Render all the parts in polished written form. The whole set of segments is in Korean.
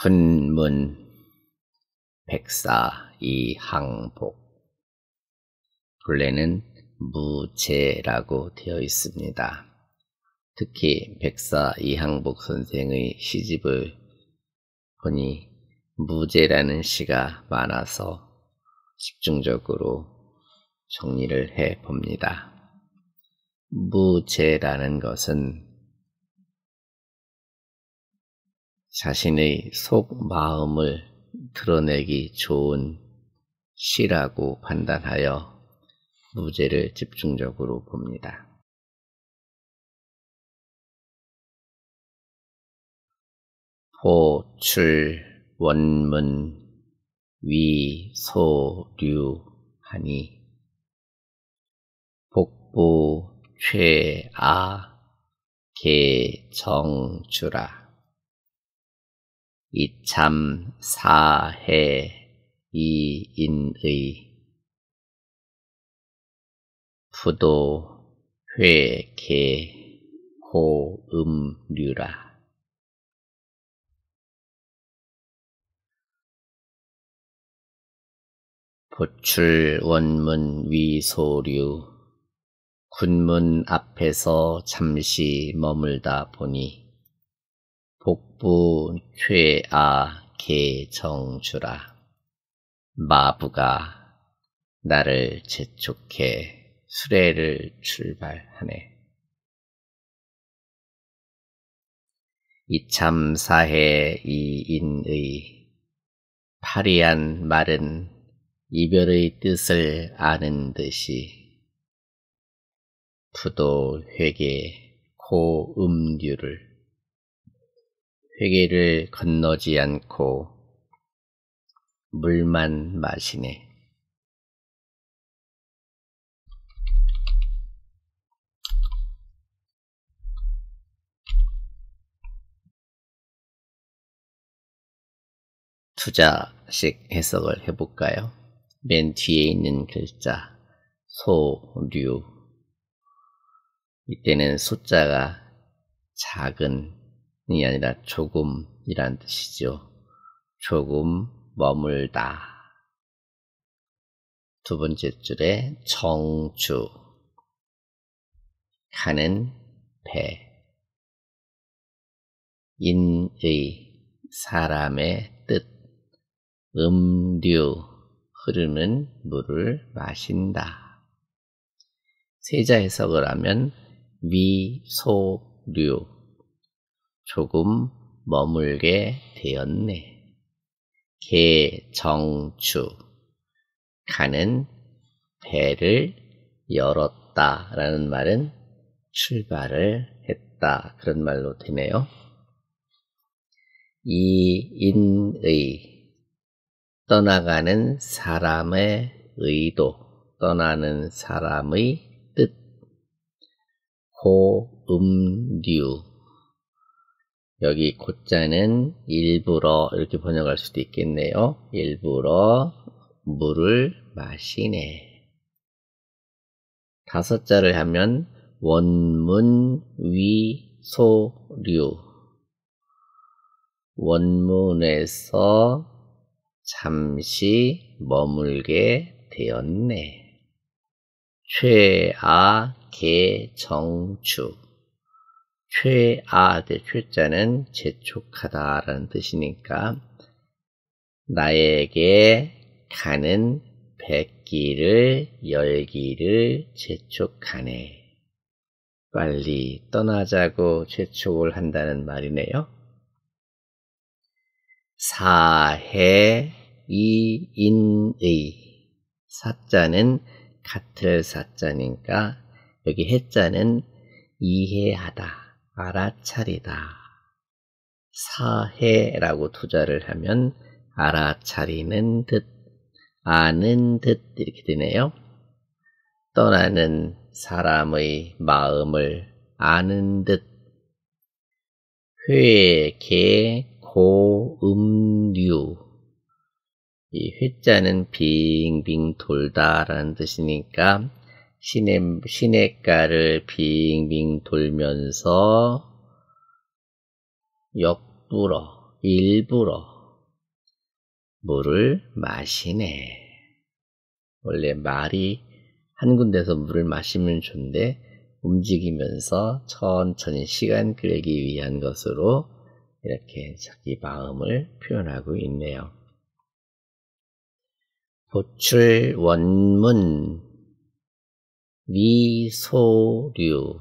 훈문 백사이항복. 본래는 무제라고 되어 있습니다. 특히 백사이항복 선생의 시집을 보니 무제라는 시가 많아서 집중적으로 정리를 해 봅니다. 무제라는 것은 자신의 속 마음을 드러내기 좋은 시라고 판단하여 무제를 집중적으로 봅니다. 포출 원문 위소류하니 복부 최아 개정주라. 이참 사해 이인의 부도 회개 고음류라. 포출 원문 위소류. 군문 앞에서 잠시 머물다 보니 복부 최아 개정주라. 마부가 나를 재촉해 수레를 출발하네. 이참사해 이인의 파리한 말은 이별의 뜻을 아는 듯이 부도 회개 고음류를 회개를 건너지 않고 물만 마시네. 투자식 해석을 해볼까요? 맨 뒤에 있는 글자 소류. 이때는 소자가 작은이 아니라 조금이란 뜻이죠. 조금 머물다. 두 번째 줄에 정주. 가는 배. 인의 사람의 뜻. 음류 흐르는 물을 마신다. 세자 해석을 하면 위소류 조금 머물게 되었네. 개정주 가는 배를 열었다 라는 말은 출발을 했다 그런 말로 되네요. 이인의 떠나가는 사람의 의도, 떠나는 사람의 뜻. 고음류. 여기 고자는 일부러 이렇게 번역할 수도 있겠네요. 일부러 물을 마시네. 다섯 자를 하면 원문 위소류. 원문에서 잠시 머물게 되었네. 최아 개정주. 최아 대 최자는 재촉하다라는 뜻이니까 나에게 가는 뱃길을 열기를 재촉하네. 빨리 떠나자고 재촉을 한다는 말이네요. 사해 이인의 사자는 같을 사자니까 여기 해자는 이해하다, 알아차리다. 사해라고 투자를 하면 알아차리는 듯, 아는 듯 이렇게 되네요. 떠나는 사람의 마음을 아는 듯 회, 개, 고, 류. 이 회자는 빙빙 돌다 라는 뜻이니까 시냇가를 빙빙 돌면서 역불어, 일불어 물을 마시네. 원래 말이 한 군데서 물을 마시면 좋은데 움직이면서 천천히 시간 끌기 위한 것으로 이렇게 자기 마음을 표현하고 있네요. 보출 원문 위소류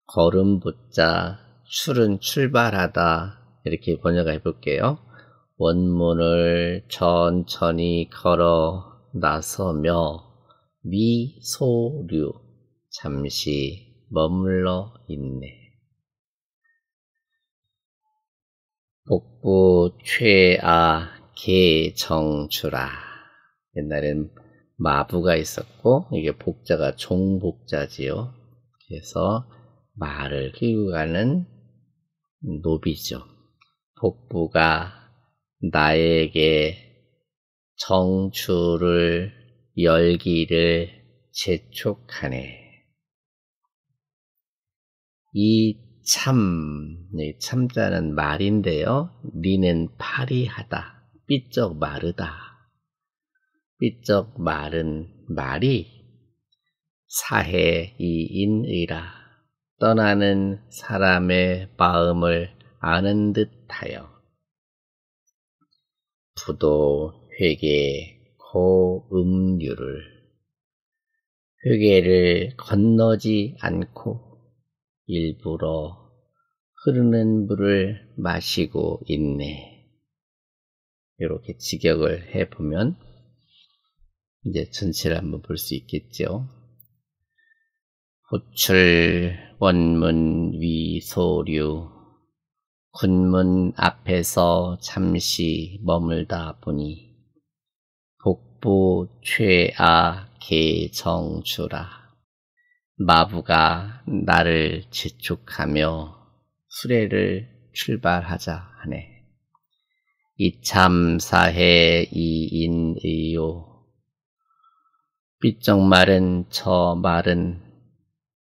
걸음 보자 출은 출발하다 이렇게 번역해 볼게요. 원문을 천천히 걸어 나서며 위소류 잠시 머물러 있네. 복부 최아 개정주라. 옛날엔 마부가 있었고 이게 복자가 종복자지요. 그래서 말을 끌고 가는 노비죠. 복부가 나에게 정주를 열기를 재촉하네. 이 참자는 말인데요. 리는 파리하다, 삐쩍 마르다. 삐쩍 마른 말이 사해 이인의라. 떠나는 사람의 마음을 아는 듯하여. 부도 회개 고음류를 회개를 건너지 않고 일부러 흐르는 물을 마시고 있네. 이렇게 직역을 해보면 이제 전체를 한번 볼 수 있겠죠. 호출 원문 위소류 군문 앞에서 잠시 머물다 보니 복부 최아 개정주라. 마부가 나를 재촉하며 수레를 출발하자 하네. 이참사해 이인의요. 삐쩍 마른 저 말은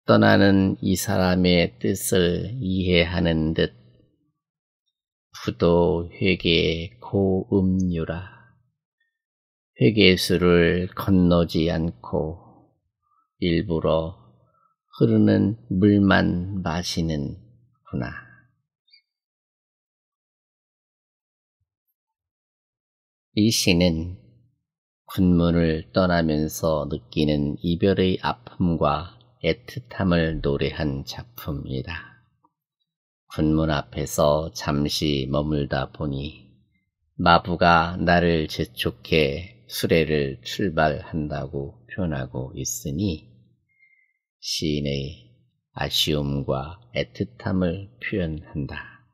떠나는 이 사람의 뜻을 이해하는 듯 부도 회개 고음류라. 회개수를 건너지 않고 일부러 흐르는 물만 마시는구나. 이 시는 군문을 떠나면서 느끼는 이별의 아픔과 애틋함을 노래한 작품이다. 군문 앞에서 잠시 머물다 보니 마부가 나를 재촉해 수레를 출발한다고 표현하고 있으니 시인의 아쉬움과 애틋함을 표현한다.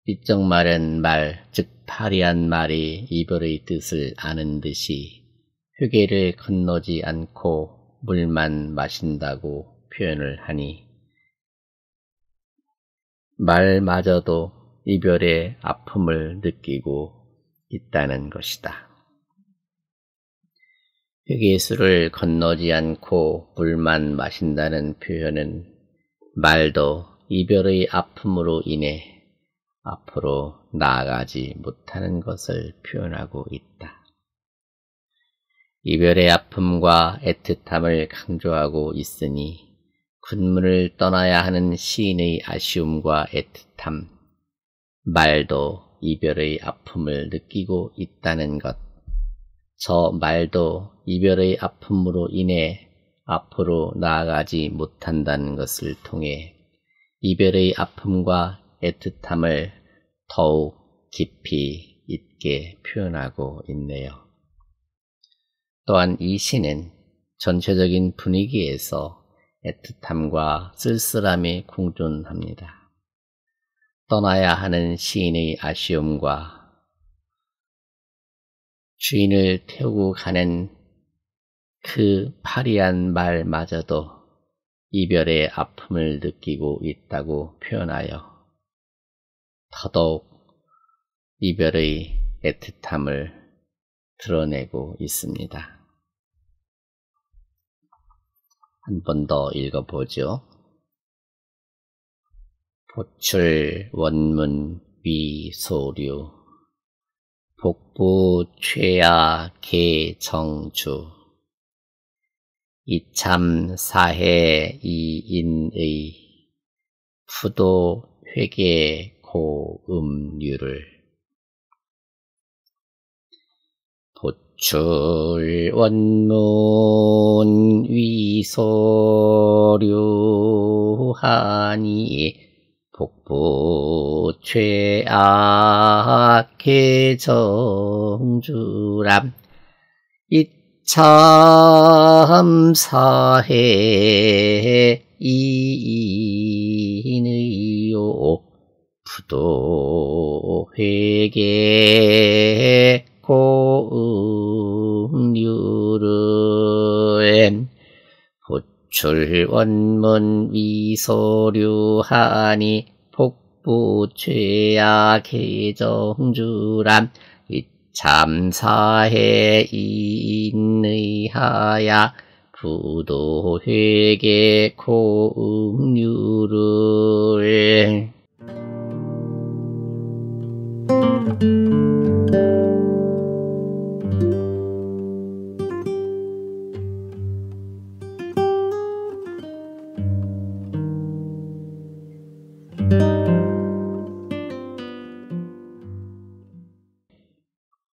삐쩍 마른 말, 즉 파리한 말이 이별의 뜻을 아는 듯이 회개를 건너지 않고 물만 마신다고 표현을 하니 말마저도 이별의 아픔을 느끼고 있다는 것이다. 회개수를 건너지 않고 물만 마신다는 표현은 말도 이별의 아픔으로 인해 앞으로 나아가지 못하는 것을 표현하고 있다. 이별의 아픔과 애틋함을 강조하고 있으니 군문을 떠나야 하는 시인의 아쉬움과 애틋함, 말도 이별의 아픔을 느끼고 있다는 것, 저 말도 이별의 아픔으로 인해 앞으로 나아가지 못한다는 것을 통해 이별의 아픔과 애틋함을 더욱 깊이 있게 표현하고 있네요. 또한 이 시는 전체적인 분위기에서 애틋함과 쓸쓸함이 공존합니다. 떠나야 하는 시인의 아쉬움과 주인을 태우고 가는 그 파리한 말마저도 이별의 아픔을 느끼고 있다고 표현하여 더더욱 이별의 애틋함을 드러내고 있습니다. 한 번 더 읽어보죠. 보출 원문 위소류 복부 최하 개정주 이참 사해 이인의 푸도 회계 고음류를 보출 원문 위소류하니 복부 최악 개정주람 이참사해 이인의요 부도 회계 고음류를 보출 원문 위소류하니 복부 최악 개정주람 이참사해 인의하야 부도 회계 고음류를